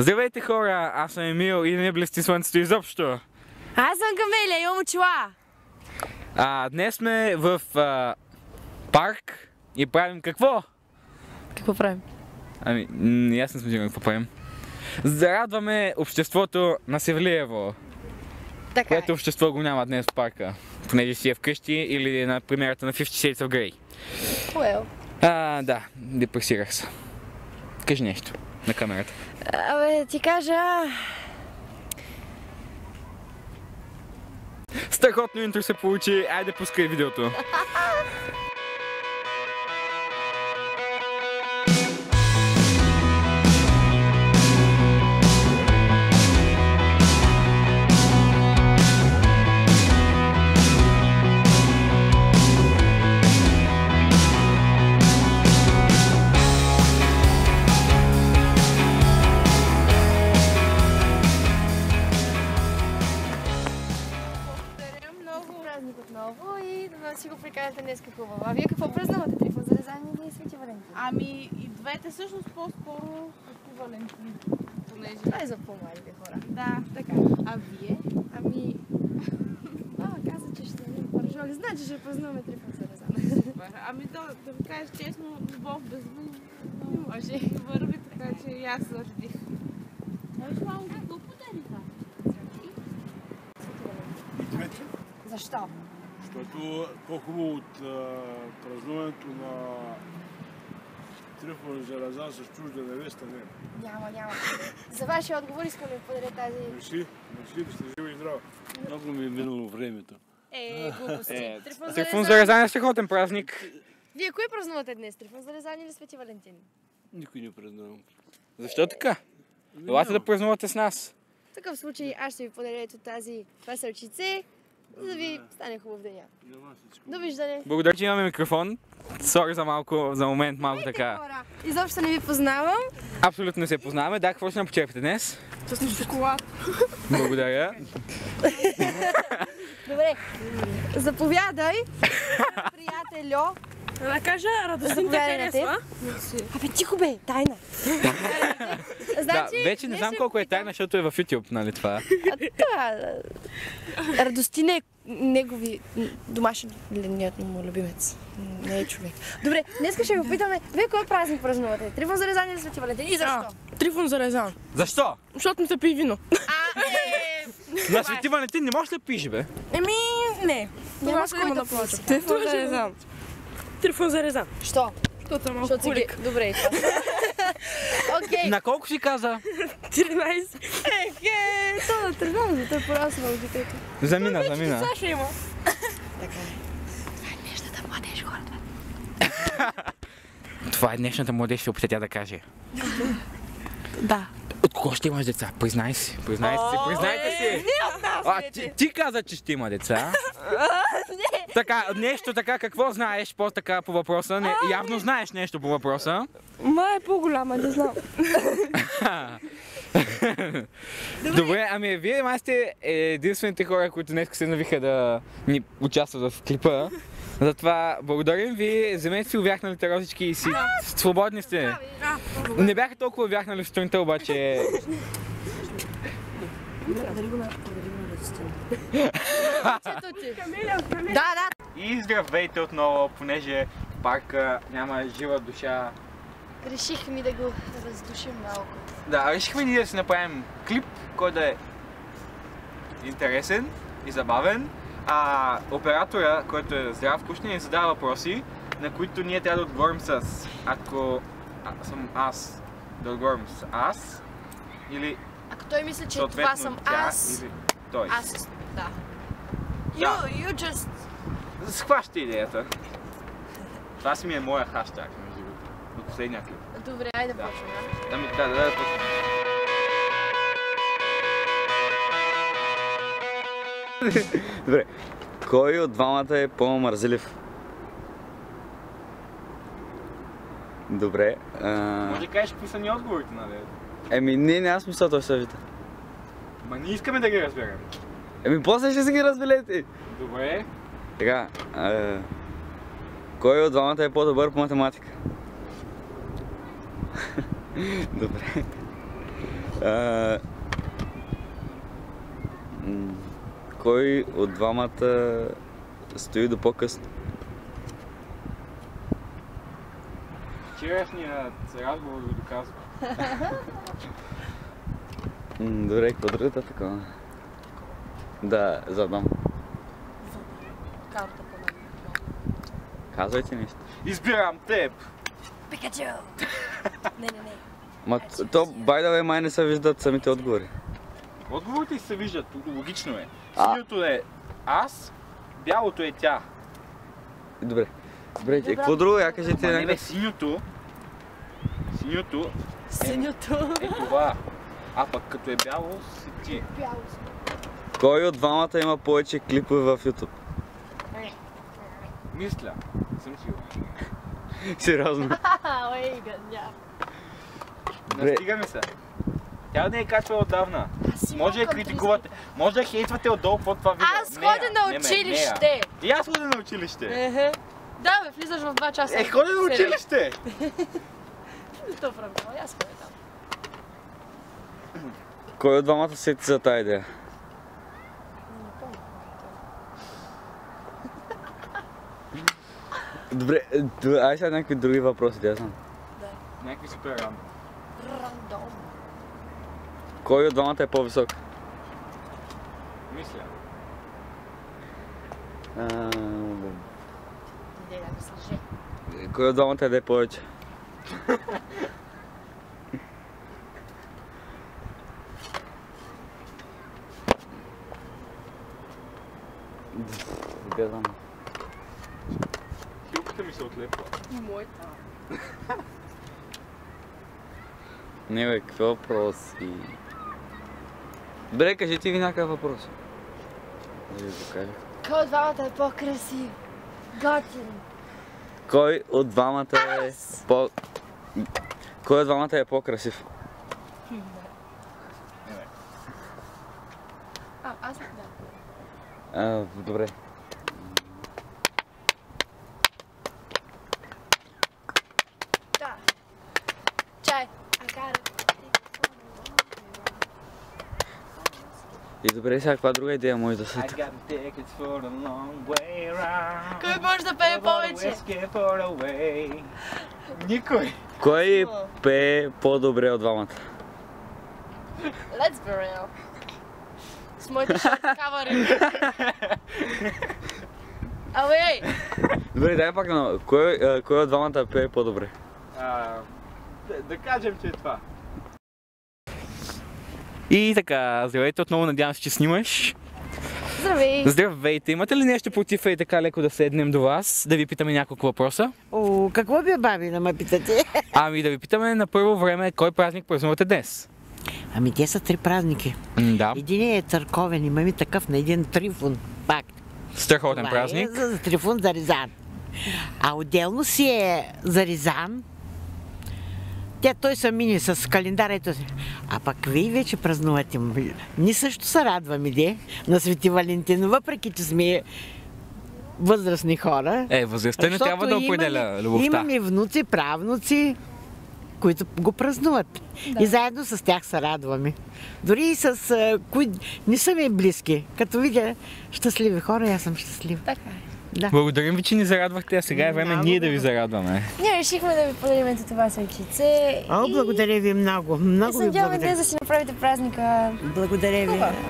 Здравейте хора, аз съм Емил и не блести слънцето изобщо. Аз съм Камелия, имам очила. Днес сме в парк и правим какво? Какво правим? Аз не сме какво правим. Зарадваме обществото на Севлиево. Така което общество го няма днес в парка, понеже си е вкъщи или на премиерата на 50 Shades of Grey. Well. Да, депресирах се. Кажи нещо на камерата. Ти кажа... Страхотно интро се получи, айде пускай видеото. Отново и да си го прикарате днес хубаво. А вие какво празнувате? Трифон Зарезан или Свети Валентин? И двете всъщност по-скоро Свети Валентин. Това е за по-младите хора. Да, така. А вие? Каза, че ще ядем паржоли. Значи ще празнуваме Трифон Зарезан. Да ви кажа честно, любов без вин. Не може. Върви, така че и аз заредих. Виж малко какво подариха. Защо? Защото по-хубаво от празнуването на Трифон Зарезан с чужда невеста не. Няма. За вашия отговор искам да ви подаря тази... Мерси, да сте живи и здрави. Много ми е минало времето. Глупости. Трифон Зарезан е страхотен празник. Вие кой празнувате днес? Трифон Зарезан или Свети Валентин? Никой не празнувам. Защо така? Елате да празнувате с нас. В такъв случай аз ще ви подаря ето това сърчице, за да ви стане хубав деня. Довиждане! Благодаря, че имаме микрофон. Сори за момент малко така. Изобщо не ви познавам. Абсолютно не се познаваме. Да, какво ще напочерпите днес? С шоколад. Благодаря. Добре, заповядай, приятелю. Да кажа, Радостин те харесва. Абе, тихо бе, тайна. Да, вече не знам колко е тайна, защото е в YouTube, нали това? Радостин е негови домашният му любимец. Не е човек. Добре, днес ще ви питаме, вие кой празник празнувате? Трифон Зарезан или Свети Валентин? И защо? Трифон Зарезан. Защо? Защото ми се пи вино. На Свети Валентин не можеш да пиеш, бе? Не. Няма с кой да плача. Трифон Зарезан. Трифон Зарезан. Що? Защото е малко кулик. Добре. Окей. На колко си каза? 13. Това да тръгвам, той порасва от детето. Замина. Саша има. Така е. Това е днешната младеж, хората. Това е днешната младеж, ще опита тя да каже. Да. От кого ще имаш деца? Признай си. Признайте си. Ти каза, че ще има деца. Така, нещо така, какво знаеш по-така по въпроса? Явно знаеш нещо по въпроса. Ма е по-голяма, не знам. Добре, вие май сте единствените хора, които днес се навиха да ни участват в клипа. Затова благодарим ви, вземете си увяхналите розички и си свободни сте. Не бяха толкова увяхнали в сутринта, обаче... Да. И здравейте отново, понеже парка няма жива душа. Решихме да го раздушим малко. Да, решихме ние да си направим клип, който е интересен и забавен. Оператора, който е здрав кушни, ни задава въпроси, на които ние трябва да отговорим с ако съм аз, да отговорим с аз или ако той мисли, че това съм аз, или той. Аз, да. You just... Схващате идеята. Това си ми е моя хаштаг, между другото, от последния клип. Добре, айде да почваме. Да почваме. Добре, кой от двамата е по-мързелив? Добре. Може да кажеш какви са ни отговорите, нали? Не, аз мисля, той се вита. Ма ние искаме да ги разберем. После ще си ги разберете. Добре. Така, кой от двамата е по-добър по математика? Добре. Кой от двамата стои до по-късно? Вчерашният разговор го доказва. Добре, какво другата такова? Да, задам. Карта по мен. Казвайте нещо. Избирам теб! Пикачу! Не. Ма то, by the way, май не се виждат самите отговори. Отговорите се виждат, логично е. А. Синьото е аз, бялото е тя. Добре. Добре, какво друго? Я кажете Не бе, някакъв. синьото Синьото. е това. А пък като е бяло си ти. Кой от двамата има повече клипове в YouTube? Мисля, съм сигурен. Сериозно. Ой, гадня. Добре. Настигаме се. Тя не е качвала отдавна. Аз си Може да малко критикувате, може да хейтвате отдолу под това видео. Аз ходя на училище. И аз ходя на училище. Да, бе, влизаш в 2 часа. Ходя на училище. То правило, аз ходя там. Кой от двамата сети за тази идея? Добре, ай сега някакви други въпроси, да знам. Някакви супер рано. Рандом. Кой от двамата е по-висок? Мисля. Иде да ми слъже. Кой от двамата яде повече? Да знам. Хилката ми се отлепва. И моята. Не бе, какви въпроси? Добре, кажете ви някакъв въпрос. Да ви го кажа. Кой от двамата е по-красив? Готин. Кой от двамата е по... Кой от двамата е по-красив? Аз да. Добре. Да. Чай. И добре, сега каква друга идея може да се... I got tickets for the long way round. Кой може да пее повече? Никой. Кой пее по-добре от двамата? Let's be real. С моите ще такава риба. Абе! Добре, дай пак на... Кой от двамата пее по-добре? Да кажем, че е това. И така, здравейте отново, надявам се, че снимаш. Здравей! Здравейте, имате ли нещо против и така леко да седнем до вас, да ви питаме няколко въпроса? О, какво бе, баби, да ме питате? Ами да ви питаме на първо време, кой празник празнувате днес? Ами те са 3 празники. Да, Един е църковен, имаме такъв на един Трифун, пак. страхотен Това празник. е за Трифун за Ризан. А отделно си е за Ризан. Той са мини с календара и този. А пък вие вече празнувате. Ние също се радваме, на Свети Валентин, въпреки че сме възрастни хора. Възрастта не трябва да определя любовта. Имаме внуци, правнуци, които го празнуват. Да. И заедно с тях се радваме. Дори и с които не са ми близки. Като видя щастливи хора, аз съм щастлива. Така е. Да. Благодарим ви, че ни зарадвахте, а сега е време Много ние да ви зарадваме. Ние решихме да ви подарим това свечице. О, благодаря ви много. Много се ви надяваме благодаря. днес да си направите празника. Благодаря ви. Хубаво.